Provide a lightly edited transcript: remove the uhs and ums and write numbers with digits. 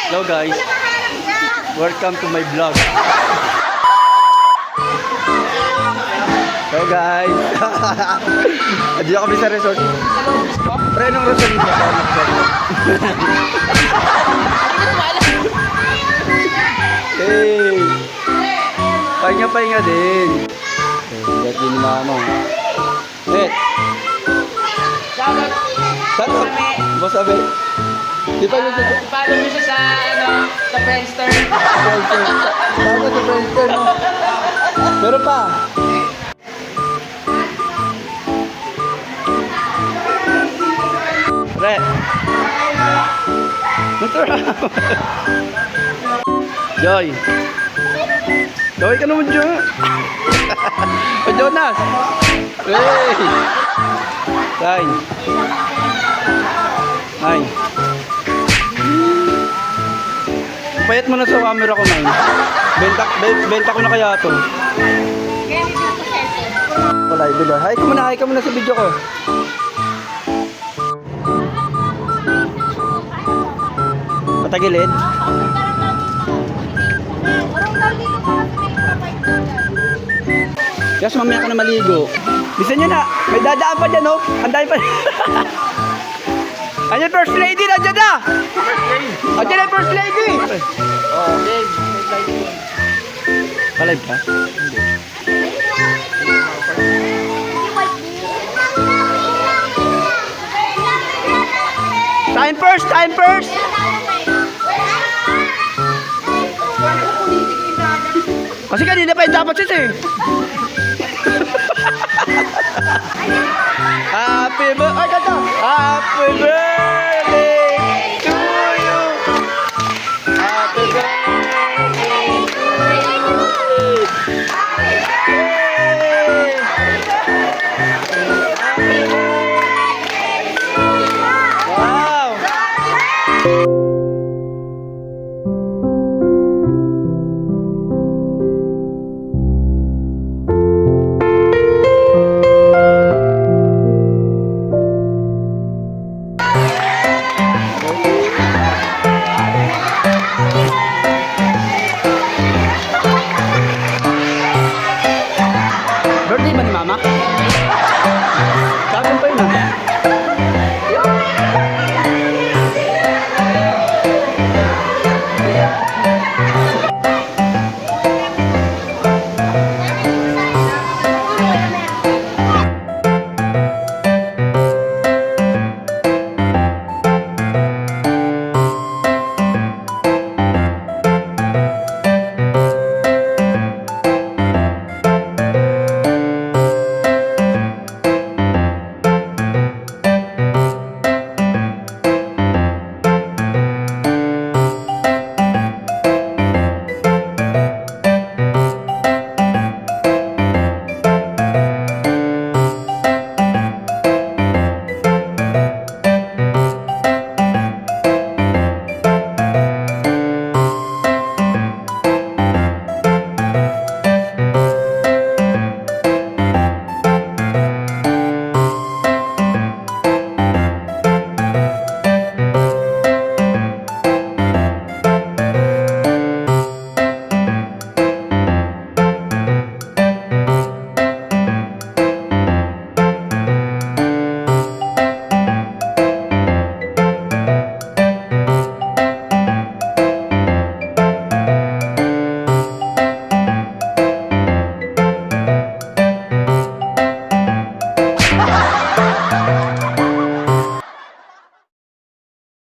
Hello guys, welcome to my vlog. Hello guys. Dito kami sa resort. Pre, nung resort dito. Hey. Pahinga din. Dati ni mama. Eh. Shoutout. Boss Abe. Di pa yun. Follow mo siya sa, sa Friendster. Bago sa Friendster, no? Pero pa. Re. Natura. Joy. Joy ka naman, Joy. O, Jonas. Hey. Tay. Ay. Payat mo na sa camera ko na. Benta ko na kaya to. Wala, ibila. Hi ka muna sa video ko. Patagilid. Yes, mamaya ka na maligo. Bisa nyo na, may dadaan pa dyan, oh. Anday pa. Andiyan first lady, nandiyan na! Andiyan na first lady! Oh, babe. Palive ka? Hindi. Time first! Kasi kanina pa yung dapat siya eh. Happy birthday! Ay, kanta! Happy birthday to you! Happy birthday to you! Wow! Birthday ba ni Mama? Sabon pa yun ah.